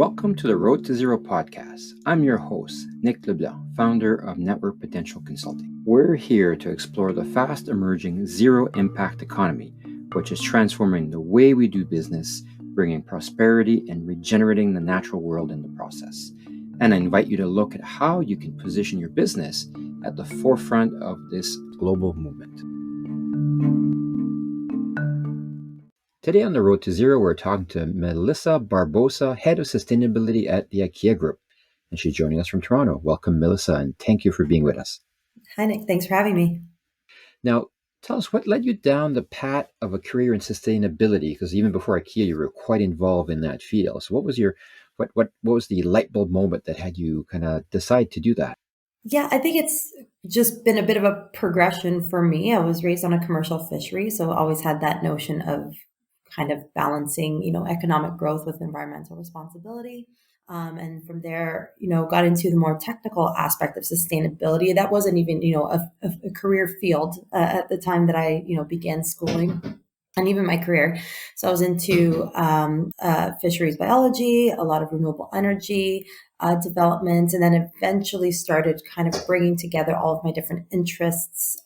Welcome to the Road to Zero podcast. I'm your host, Nick LeBlanc, founder of Network Potential Consulting. We're here to explore the fast emerging zero impact economy, which is transforming the way we do business, bringing prosperity and regenerating the natural world in the process. And I invite you to look at how you can position your business at the forefront of this global movement. Today on the Road to Zero, we're talking to Melissa Barbosa, Head of Sustainability at the Ikea Group. And she's joining us from Toronto. Welcome, Melissa, and thank you for being with us. Hi, Nick. Thanks for having me. Now, tell us what led you down the path of a career in sustainability, because even before Ikea, you were quite involved in that field. So what was what was the light bulb moment that had you kind of decide to do that? Yeah, I think it's just been a bit of a progression for me. I was raised on a commercial fishery, so I always had that notion of kind of balancing, economic growth with environmental responsibility. And from there, got into the more technical aspect of sustainability. That wasn't even, a career field at the time that I, began schooling and even my career. So I was into fisheries biology, a lot of renewable energy development, and then eventually started kind of bringing together all of my different interests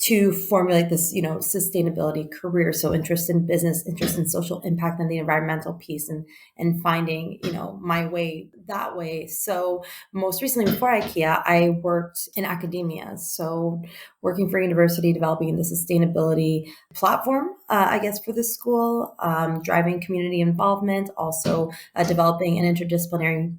to formulate this, sustainability career. So interest in business, interest in social impact and the environmental piece and finding, my way that way. So most recently before IKEA, I worked in academia. So working for a university, developing the sustainability platform, I guess, for the school, driving community involvement, also developing an interdisciplinary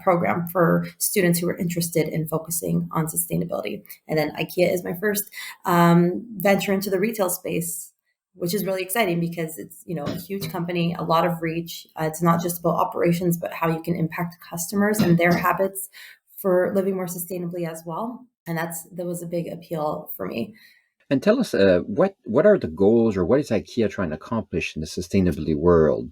program for students who are interested in focusing on sustainability. And then IKEA is my first venture into the retail space, which is really exciting because it's, a huge company, a lot of reach. It's not just about operations, but how you can impact customers and their habits for living more sustainably as well. And that was a big appeal for me. And tell us, what are the goals, or what is IKEA trying to accomplish in the sustainability world?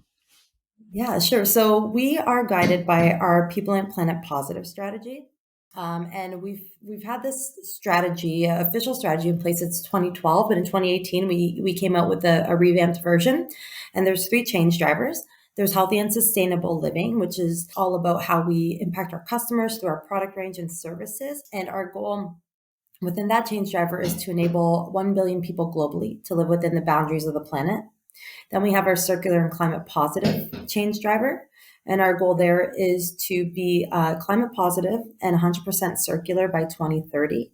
Yeah, sure. So we are guided by our People and Planet Positive strategy. And we've had this strategy, official strategy in place since 2012, but in 2018, we came out with a revamped version. And there's 3 change drivers. There's healthy and sustainable living, which is all about how we impact our customers through our product range and services. And our goal within that change driver is to enable 1 billion people globally to live within the boundaries of the planet. Then we have our circular and climate positive change driver. And our goal there is to be climate positive and 100% circular by 2030.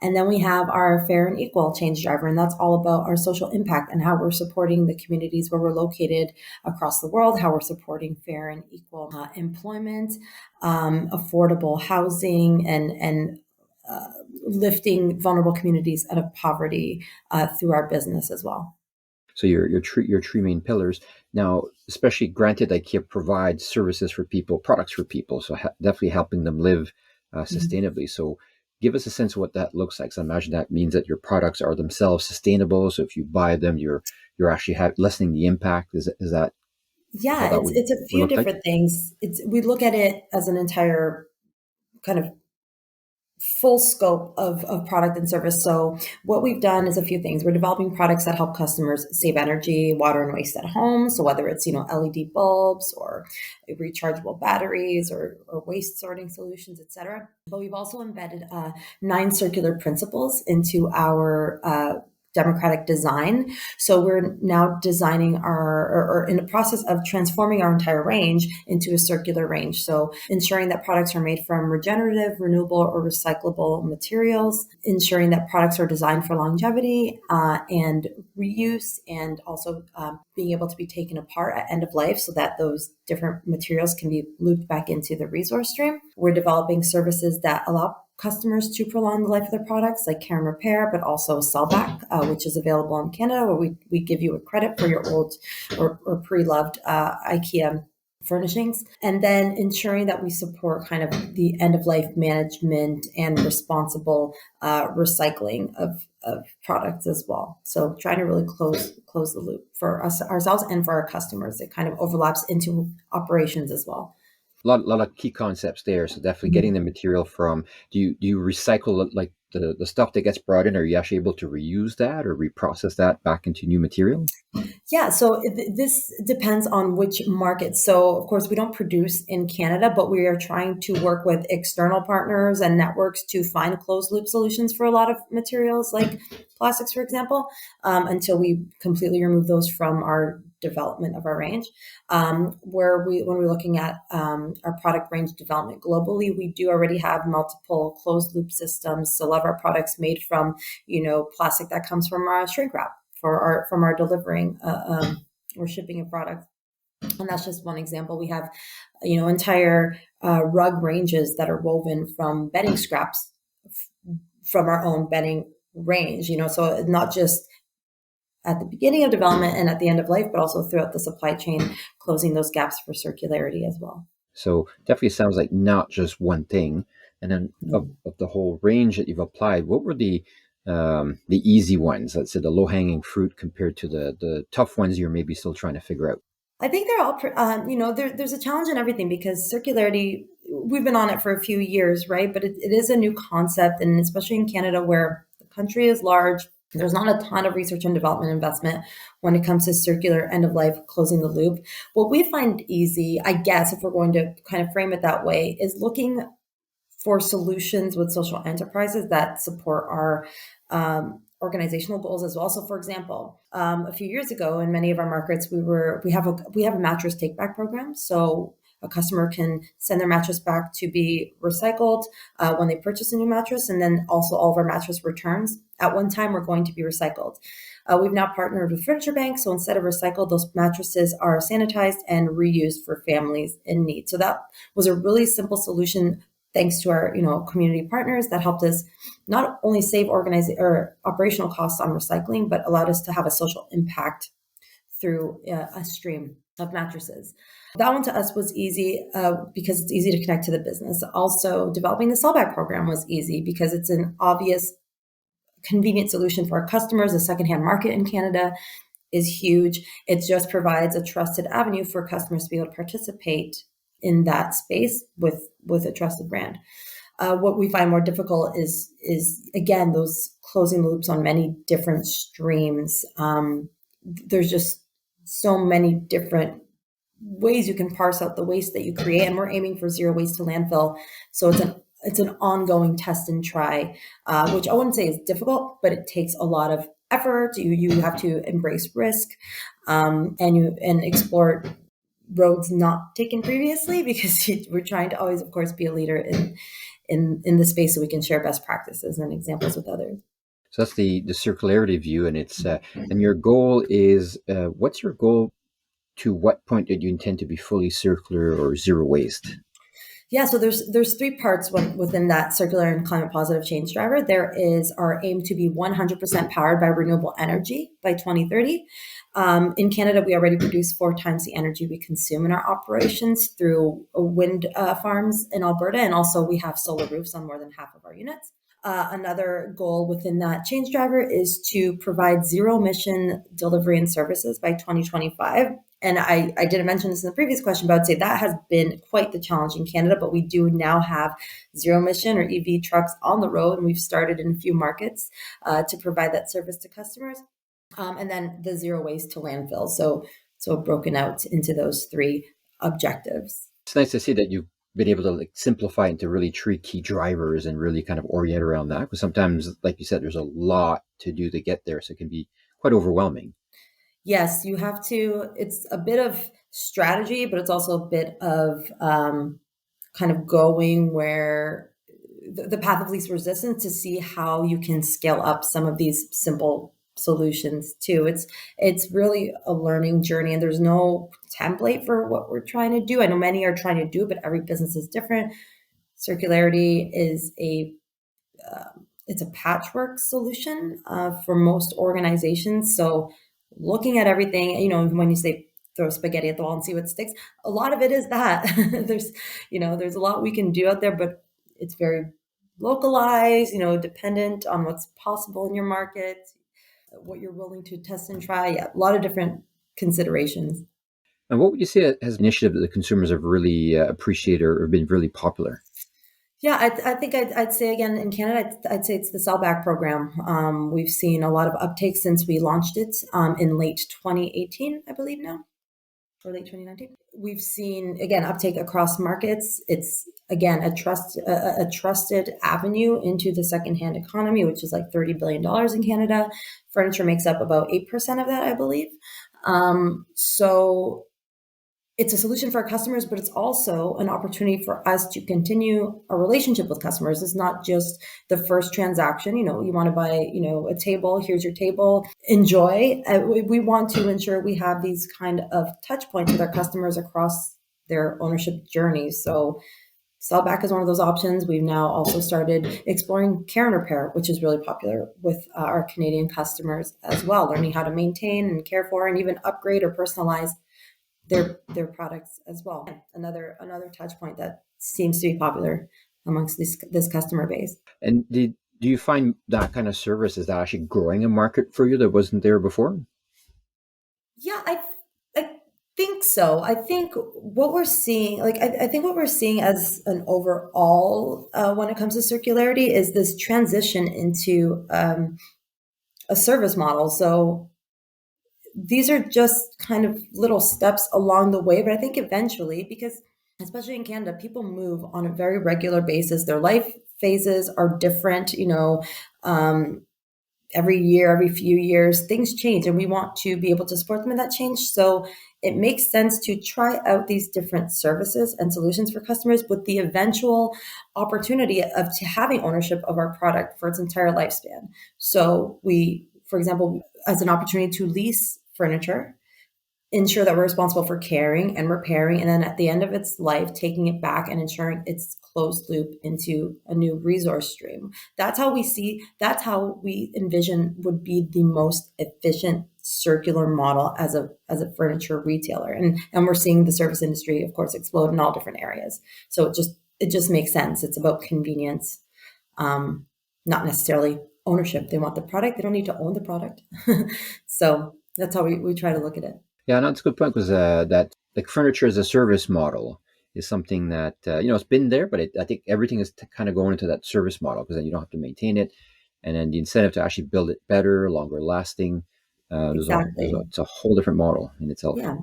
And then we have our fair and equal change driver. And that's all about our social impact and how we're supporting the communities where we're located across the world, how we're supporting fair and equal employment, affordable housing, and lifting vulnerable communities out of poverty through our business as well. So your 3 main pillars. Now, especially granted, IKEA provides services for people, products for people, so definitely helping them live sustainably. So give us a sense of what that looks like. So I imagine that means that your products are themselves sustainable. So if you buy them, you're actually lessening the impact. Is that? Yeah, it's a few different things. We look at it as an entire kind of full scope of product and service. So what we've done is a few things. We're developing products that help customers save energy, water, and waste at home. So whether it's, LED bulbs or rechargeable batteries or waste sorting solutions, et cetera. But we've also embedded 9 circular principles into our democratic design. So we're now designing or in the process of transforming our entire range into a circular range. So ensuring that products are made from regenerative, renewable, or recyclable materials, ensuring that products are designed for longevity and reuse, and also being able to be taken apart at end of life so that those different materials can be looped back into the resource stream. We're developing services that allow customers to prolong the life of their products, like care and repair, but also Sellback, which is available in Canada, where we give you a credit for your old or pre-loved IKEA furnishings. And then ensuring that we support kind of the end-of-life management and responsible recycling of products as well. So trying to really close the loop for ourselves and for our customers. It kind of overlaps into operations as well. A lot of key concepts there. So definitely getting the material from, do you recycle, like the stuff that gets brought in, are you actually able to reuse that or reprocess that back into new material? Yeah, so this depends on which market. So, of course, we don't produce in Canada, but we are trying to work with external partners and networks to find closed loop solutions for a lot of materials, like plastics, for example, until we completely remove those from our development of our range. When we're looking at our product range development globally, we do already have multiple closed loop systems. So, a lot of our products made from, plastic that comes from shrink wrap from our delivering or shipping a product. And that's just one example. We have, entire rug ranges that are woven from bedding scraps from our own bedding range. So not just at the beginning of development and at the end of life, but also throughout the supply chain, closing those gaps for circularity as well. So definitely sounds like not just one thing. And then of the whole range that you've applied, what were the easy ones? Let's say the low hanging fruit compared to the tough ones you're maybe still trying to figure out. I think they're all, there's a challenge in everything because circularity, we've been on it for a few years, right? But it is a new concept. And especially in Canada, where the country is large, there's not a ton of research and development investment when it comes to circular end of life, closing the loop. What we find easy, I guess, if we're going to kind of frame it that way, is looking for solutions with social enterprises that support our organizational goals as well. So, for example, a few years ago, in many of our markets, we have a mattress take back program. So a customer can send their mattress back to be recycled when they purchase a new mattress, and then also all of our mattress returns at one time were going to be recycled. We've now partnered with Furniture Bank, so instead of recycled, those mattresses are sanitized and reused for families in need. So that was a really simple solution, thanks to our community partners that helped us not only save operational costs on recycling, but allowed us to have a social impact through a stream of mattresses. That one to us was easy because it's easy to connect to the business. Also, developing the Sellback program was easy because it's an obvious, convenient solution for our customers. The secondhand market in Canada is huge. It just provides a trusted avenue for customers to be able to participate in that space with a trusted brand. What we find more difficult is again those closing loops on many different streams. There's just so many different ways you can parse out the waste that you create, and we're aiming for zero waste to landfill. So it's an ongoing test and try, which I wouldn't say is difficult, but it takes a lot of effort. You have to embrace risk, and explore roads not taken previously, because we're trying to always, of course, be a leader in the space so we can share best practices and examples with others. So that's the circularity view, and it's and your goal is what's your goal? To what point did you intend to be fully circular or zero waste? Yeah, so there's three parts within that circular and climate positive change driver. There is our aim to be 100% powered by renewable energy by 2030. In Canada, we already produce 4 times the energy we consume in our operations through wind farms in Alberta, and also we have solar roofs on more than half of our units. Another goal within that change driver is to provide zero emission delivery and services by 2025. And I didn't mention this in the previous question, but I'd say that has been quite the challenge in Canada. But we do now have zero emission or EV trucks on the road, and we've started in a few markets to provide that service to customers. And then the zero waste to landfill. So broken out into those 3 objectives. It's nice to see that you've been able to simplify into really 3 key drivers and really kind of orient around that. Because sometimes, like you said, there's a lot to do to get there, so it can be quite overwhelming. Yes, you have to. It's a bit of strategy, but it's also a bit of kind of going where the path of least resistance to see how you can scale up some of these simple solutions too. It's really a learning journey, and there's no template for what we're trying to do. I know many are trying to do, but every business is different. Circularity is it's a patchwork solution for most organizations. So looking at everything, when you say throw spaghetti at the wall and see what sticks, a lot of it is that there's a lot we can do out there, but it's very localized, dependent on what's possible in your market, what you're willing to test and try. Yeah, a lot of different considerations. And what would you say has an initiative that the consumers have really appreciated or been really popular? Yeah, I think I'd say again in Canada, I'd say it's the Sellback program. We've seen a lot of uptake since we launched it in late 2018, I believe now, or late 2019. We've seen again uptake across markets. It's again a trusted avenue into the secondhand economy, which is like $30 billion in Canada. Furniture makes up about 8% of that, I believe. So it's a solution for our customers, but it's also an opportunity for us to continue a relationship with customers. It's not just the first transaction. You know, you want to buy, a table, here's your table, enjoy. We want to ensure we have these kind of touch points with our customers across their ownership journey. So Sellback is one of those options. We've now also started exploring care and repair, which is really popular with our Canadian customers as well, learning how to maintain and care for and even upgrade or personalize their products as well. Another touch point that seems to be popular amongst this customer base. And do you find that kind of service is that actually growing a market for you that wasn't there before? Yeah, I think so. I think what we're seeing, I think what we're seeing as an overall when it comes to circularity is this transition into a service model. So these are just kind of little steps along the way, but I think eventually, because especially in Canada, people move on a very regular basis. Their life phases are different, um, every year, every few years, things change, and we want to be able to support them in that change. So it makes sense to try out these different services and solutions for customers with the eventual opportunity of to having ownership of our product for its entire lifespan. So we, for example, as an opportunity to lease furniture, ensure that we're responsible for caring and repairing, and then at the end of its life, taking it back and ensuring it's closed loop into a new resource stream. That's how we envision would be the most efficient circular model as a furniture retailer. And we're seeing the service industry, of course, explode in all different areas. So it just makes sense. It's about convenience, not necessarily ownership. They want the product, they don't need to own the product. So that's how we try to look at it. Yeah, no, that's a good point because that like furniture as a service model is something that it's been there, but I think everything is kind of going into that service model because then you don't have to maintain it, and then the incentive to actually build it better, longer lasting. Exactly. It's a whole different model in itself. Yeah.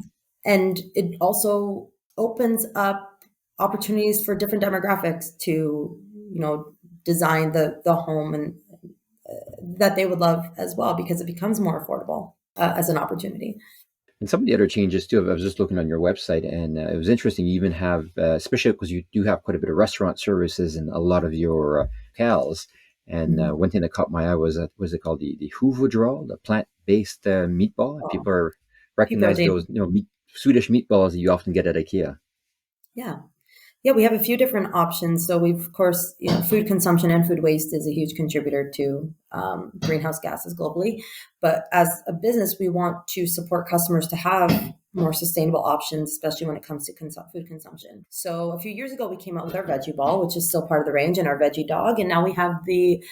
And it also opens up opportunities for different demographics to, design the home and that they would love as well because it becomes more affordable as an opportunity. And some of the other changes too. I was just looking on your website, and it was interesting. You even have, especially because you do have quite a bit of restaurant services in a lot of your hotels. And Mhm. one thing that caught my eye was it called the Hoover draw, the plant-based meatball. And Oh, people are people are recognize dating. those Swedish meatballs that you often get at IKEA. Yeah. Yeah, we have a few different options. So we've, of course, food consumption and food waste is a huge contributor to greenhouse gases globally. But as a business, we want to support customers to have more sustainable options, especially when it comes to food consumption. So a few years ago, we came out with our veggie ball, which is still part of the range, and our veggie dog. And now we have the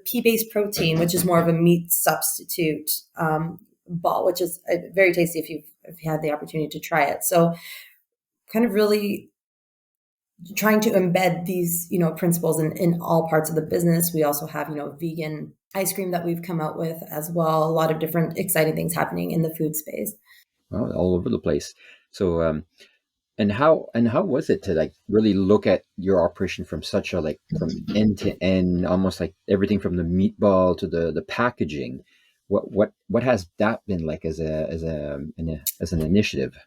pea-based protein, which is more of a meat substitute ball, which is very tasty if you had the opportunity to try it. So kind of really trying to embed these, principles in all parts of the business. We also have, vegan ice cream that we've come out with as well. A lot of different exciting things happening in the food space. Well, all over the place. So, and how was it to like really look at your operation from such a like from end to end, almost like everything from the meatball to the packaging? What has that been like as an initiative?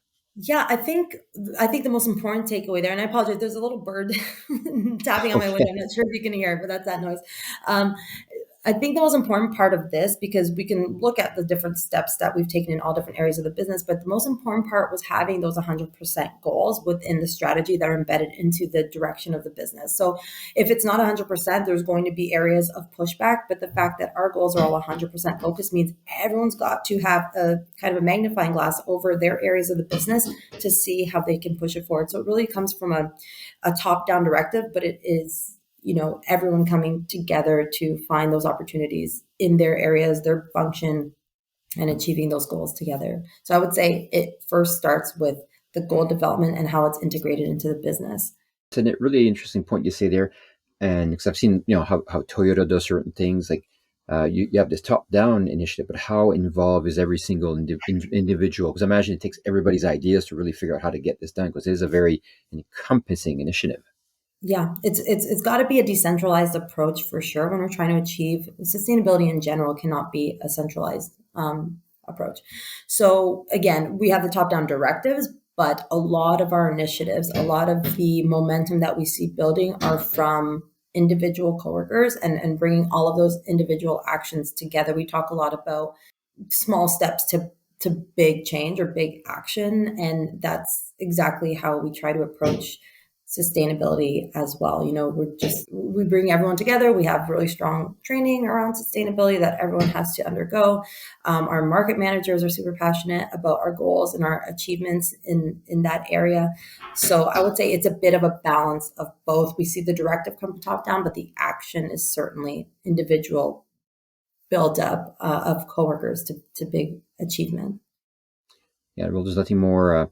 Yeah, I think the most important takeaway there, and I apologize, there's a little bird tapping on my window. I'm not sure if you can hear it, but that's that noise. Um, I think the most important part of this, because we can look at the different steps that we've taken in all different areas of the business, but the most important part was having those 100% goals within the strategy that are embedded into the direction of the business. So if it's not 100%, there's going to be areas of pushback, but the fact that our goals are all 100% focused means everyone's got to have a kind of a magnifying glass over their areas of the business to see how they can push it forward. So it really comes from a top-down directive, but it is everyone coming together to find those opportunities in their areas, their function, and achieving those goals together. So I would say it first starts with the goal development and how it's integrated into the business. It's a really interesting point you say there, and because I've seen how Toyota does certain things, like you have this top-down initiative, but how involved is every single individual? Because I imagine it takes everybody's ideas to really figure out how to get this done, because it is a very encompassing initiative. Yeah, it's got to be a decentralized approach for sure. When we're trying to achieve sustainability in general, cannot be a centralized approach. So again, we have the top down directives, but a lot of our initiatives, a lot of the momentum that we see building are from individual coworkers and bringing all of those individual actions together. We talk a lot about small steps to big change or big action, and that's exactly how we try to approach sustainability as well. We bring everyone together. We have really strong training around sustainability that everyone has to undergo. Our market managers are super passionate about our goals and our achievements in that area. So I would say it's a bit of a balance of both. We see the directive come top down, but the action is certainly individual build up of coworkers to big achievement. Yeah, well, there's nothing more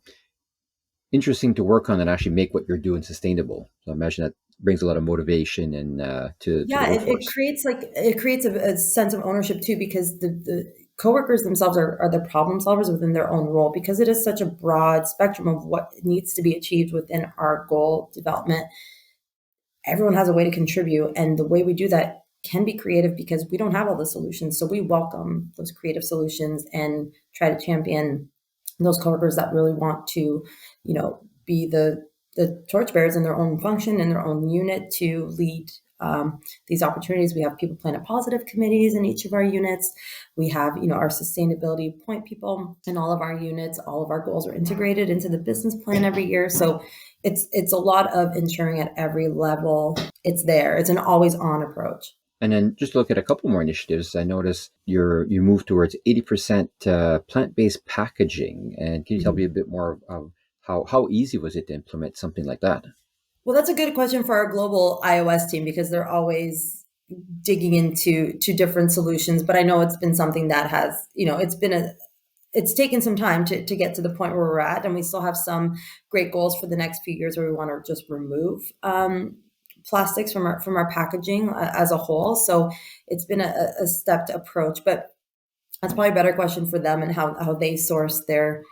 interesting to work on and actually make what you're doing sustainable. So I imagine that brings a lot of motivation and to the Yeah, workforce. it creates a sense of ownership too, because the coworkers themselves are the problem solvers within their own role, because it is such a broad spectrum of what needs to be achieved within our goal development. Everyone has a way to contribute, and the way we do that can be creative because we don't have all the solutions. So we welcome those creative solutions and try to champion those coworkers that really want to, be the torchbearers in their own function, in their own unit, to lead these opportunities. We have people planet positive committees in each of our units. We have, our sustainability point people in all of our units. All of our goals are integrated into the business plan every year. So it's a lot of ensuring at every level it's there. It's an always on approach. And then just look at a couple more initiatives. I noticed you moved towards 80% plant-based packaging. And can you tell me a bit more of how easy was it to implement something like that? Well, that's a good question for our global iOS team, because they're always digging into different solutions. But I know it's been something that has, it's taken some time to get to the point where we're at, and we still have some great goals for the next few years where we want to just remove plastics from our packaging as a whole. So it's been a stepped approach, but that's probably a better question for them, and how they source their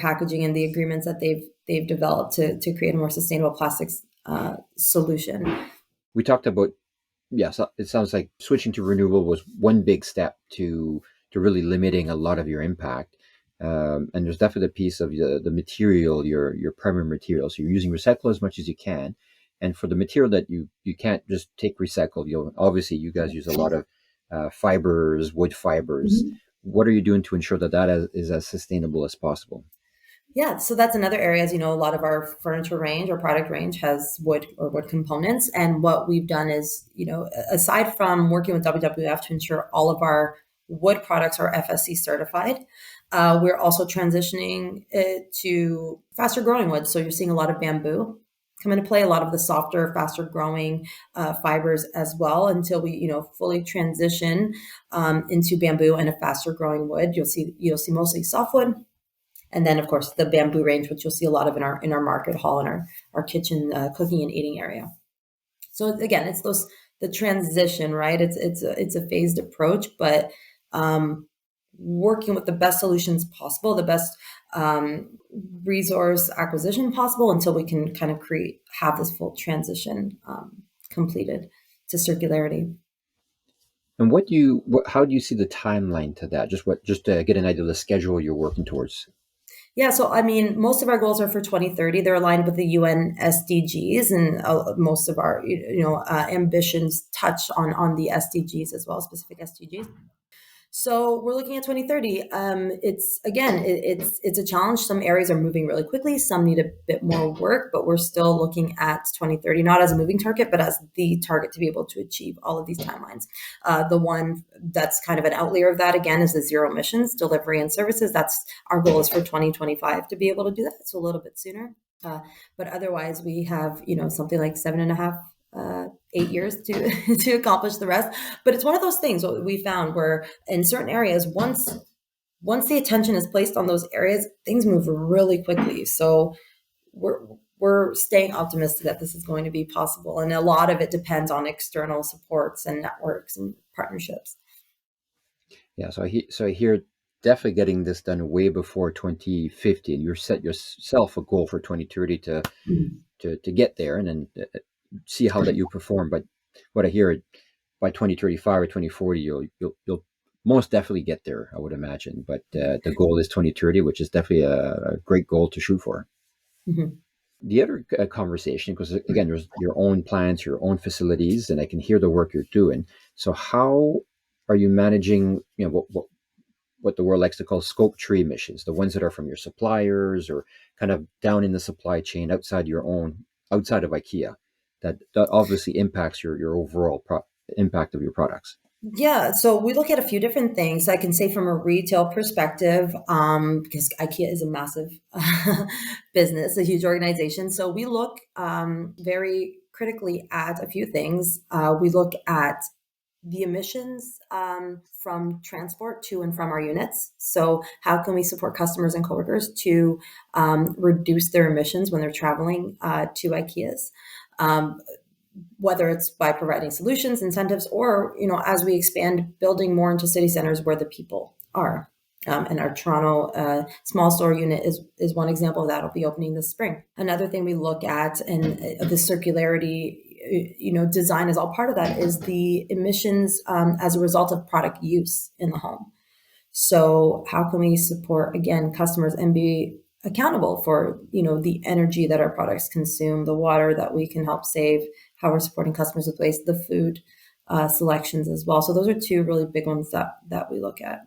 packaging and the agreements that they've developed to create a more sustainable plastics solution. We talked about, yes, it sounds like switching to renewable was one big step to really limiting a lot of your impact. And there's definitely a piece of the material, your primary material. So you're using recycle as much as you can. And for the material that you can't just take recycled, obviously you guys use a lot of fibers, wood fibers. Mm-hmm. What are you doing to ensure that is as sustainable as possible? Yeah, so that's another area. As you know, a lot of our furniture range or product range has wood or wood components. And what we've done is, aside from working with WWF to ensure all of our wood products are FSC certified, we're also transitioning it to faster growing wood. So you're seeing a lot of bamboo come into play, a lot of the softer, faster growing fibers as well, until we, fully transition into bamboo and a faster growing wood. You'll see mostly softwood. And then, of course, the bamboo range, which you'll see a lot of in our market hall and our kitchen cooking and eating area. So again, it's the transition, right? It's a phased approach, but working with the best solutions possible, the best resource acquisition possible, until we can kind of have this full transition completed to circularity. And how do you see the timeline to that? Just to get an idea of the schedule you're working towards. Yeah, so I mean, most of our goals are for 2030. They're aligned with the UN SDGs, and most of our ambitions touch on the SDGs as well, specific SDGs. So we're looking at 2030. It's a challenge. Some areas are moving really quickly. Some need a bit more work, but we're still looking at 2030, not as a moving target, but as the target to be able to achieve all of these timelines. The one that's kind of an outlier of that, again, is the zero emissions delivery and services. That's our goal is for 2025 to be able to do that. So a little bit sooner. But otherwise, we have, something like 8 years to accomplish the rest. But it's one of those things what we found where in certain areas, once the attention is placed on those areas, things move really quickly. So we're staying optimistic that this is going to be possible. And a lot of it depends on external supports and networks and partnerships. Yeah, so I hear definitely getting this done way before 2050, and you set yourself a goal for 2030 to get there, and then see how that you perform. But what I hear, by 2035 or 2040, you'll most definitely get there, I would imagine. But the goal is 2030, which is definitely a great goal to shoot for. Mm-hmm. The other conversation, because again, there's your own plants, your own facilities, and I can hear the work you're doing. So how are you managing, what the world likes to call scope 3 emissions, the ones that are from your suppliers or kind of down in the supply chain outside outside of IKEA, that obviously impacts your overall impact of your products? Yeah, so we look at a few different things. I can say from a retail perspective, because IKEA is a massive business, a huge organization. So we look very critically at a few things. We look at the emissions from transport to and from our units. So how can we support customers and coworkers to reduce their emissions when they're traveling to IKEAs? Whether it's by providing solutions, incentives, or, as we expand, building more into city centers where the people are. And our Toronto small store unit is one example of that. Will be opening this spring. Another thing we look at, and the circularity, design is all part of that, is the emissions as a result of product use in the home. So how can we support, again, customers and be accountable for, the energy that our products consume, the water that we can help save, how we're supporting customers with waste, the food selections as well. So those are two really big ones that we look at.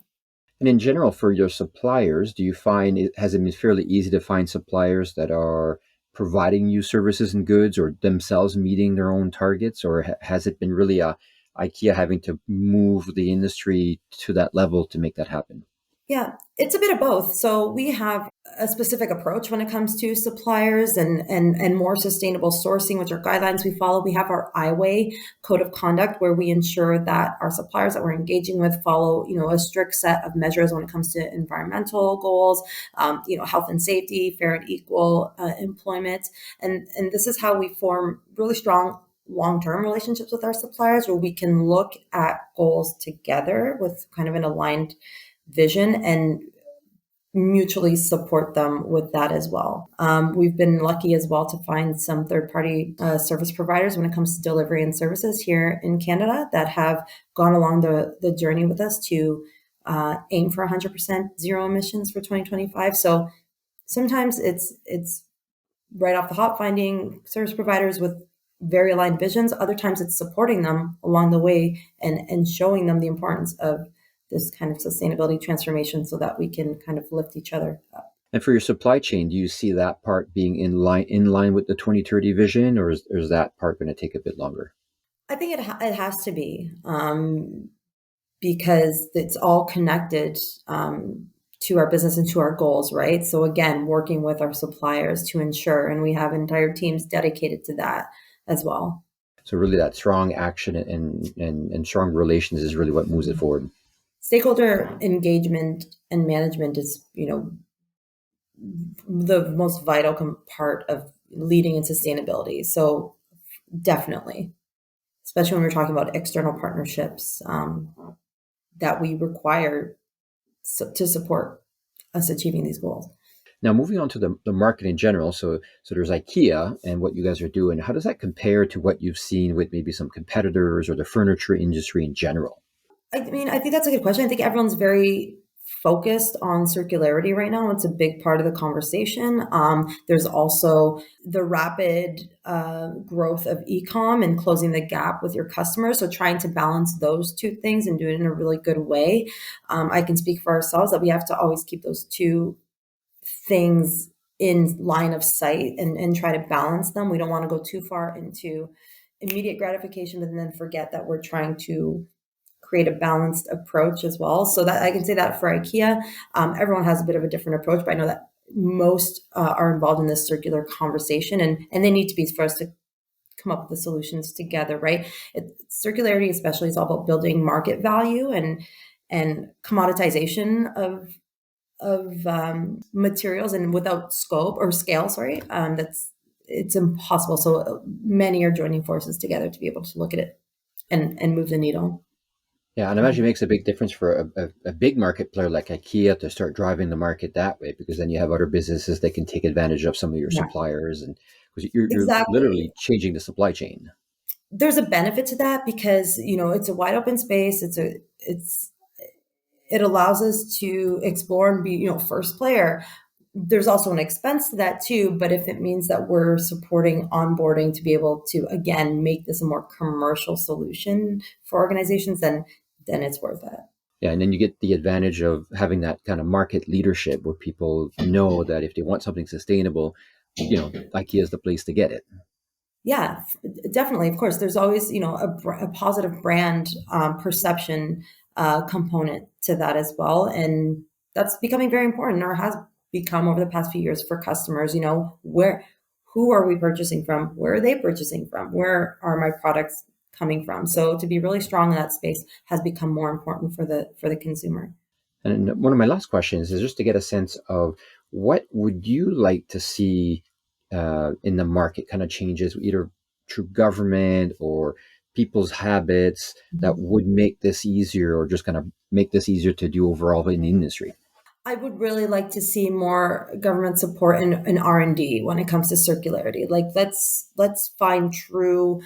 And in general, for your suppliers, do you find has it been fairly easy to find suppliers that are providing you services and goods, or themselves meeting their own targets, or has it been really IKEA having to move the industry to that level to make that happen? Yeah, it's a bit of both. So we have a specific approach when it comes to suppliers and more sustainable sourcing, which are guidelines we follow. We have our IWay code of conduct, where we ensure that our suppliers that we're engaging with follow, a strict set of measures when it comes to environmental goals, health and safety, fair and equal employment, and this is how we form really strong long-term relationships with our suppliers, where we can look at goals together with kind of an aligned vision and mutually support them with that as well. We've been lucky as well to find some third-party service providers when it comes to delivery and services here in Canada that have gone along the journey with us to aim for 100% zero emissions for 2025. So sometimes it's right off the hop finding service providers with very aligned visions. Other times it's supporting them along the way and showing them the importance of this kind of sustainability transformation so that we can kind of lift each other up. And for your supply chain, do you see that part being in line with the 2030 vision, or is that part going to take a bit longer? I think it has to be because it's all connected to our business and to our goals, right? So again, working with our suppliers to ensure, and we have entire teams dedicated to that as well. So really, that strong action and strong relations is really what moves it forward. Stakeholder engagement and management is, the most vital part of leading in sustainability. So definitely, especially when we're talking about external partnerships that we require to support us achieving these goals. Now, moving on to the market in general. So there's IKEA and what you guys are doing. How does that compare to what you've seen with maybe some competitors or the furniture industry in general? I mean, I think that's a good question. I think everyone's very focused on circularity right now. It's a big part of the conversation. There's also the rapid growth of e-com and closing the gap with your customers. So trying to balance those two things and do it in a really good way. I can speak for ourselves that we have to always keep those two things in line of sight and try to balance them. We don't want to go too far into immediate gratification, but then forget that we're trying to create a balanced approach as well. So that I can say that for IKEA, everyone has a bit of a different approach, but I know that most are involved in this circular conversation, and they need to be for us to come up with the solutions together, right? Circularity especially is all about building market value and commoditization of materials, and without scope or scale, it's impossible. So many are joining forces together to be able to look at it and move the needle. Yeah, and I imagine it makes a big difference for a big market player like IKEA to start driving the market that way, because then you have other businesses that can take advantage of some of your Yeah, suppliers, and because you're exactly. literally changing the supply chain. There's a benefit to that because, it's a wide open space. It allows us to explore and be, first player. There's also an expense to that too, but if it means that we're supporting onboarding to be able to again make this a more commercial solution for organizations, then it's worth it. Yeah, and then you get the advantage of having that kind of market leadership where people know that if they want something sustainable, IKEA is the place to get it. Yeah, definitely. Of course, there's always, a positive brand perception component to that as well. And that's becoming very important, or has become over the past few years for customers. Who are we purchasing from? Where are they purchasing from? Where are my products coming from? So to be really strong in that space has become more important for the consumer. And one of my last questions is just to get a sense of what would you like to see in the market kind of changes, either through government or people's habits, that would make this easier, or just kind of make this easier to do overall in the industry? I would really like to see more government support in R&D when it comes to circularity. Like let's find true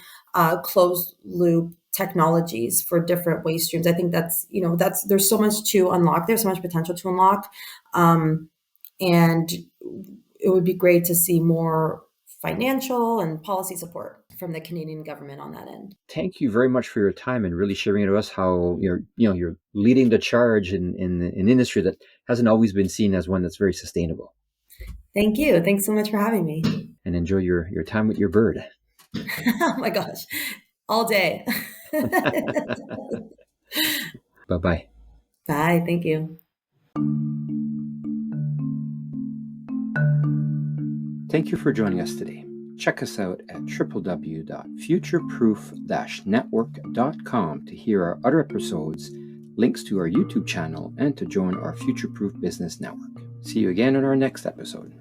closed loop technologies for different waste streams. I think that's there's so much to unlock. There's so much potential to unlock, and it would be great to see more financial and policy support from the Canadian government on that end. Thank you very much for your time and really sharing with us how you're leading the charge in an industry that hasn't always been seen as one that's very sustainable. Thank you. Thanks so much for having me. And enjoy your time with your bird. Oh my gosh, all day. Bye-bye. Bye. Thank you. Thank you for joining us today. Check us out at www.futureproof-network.com to hear our other episodes, links to our YouTube channel, and to join our Future Proof Business Network. See you again on our next episode.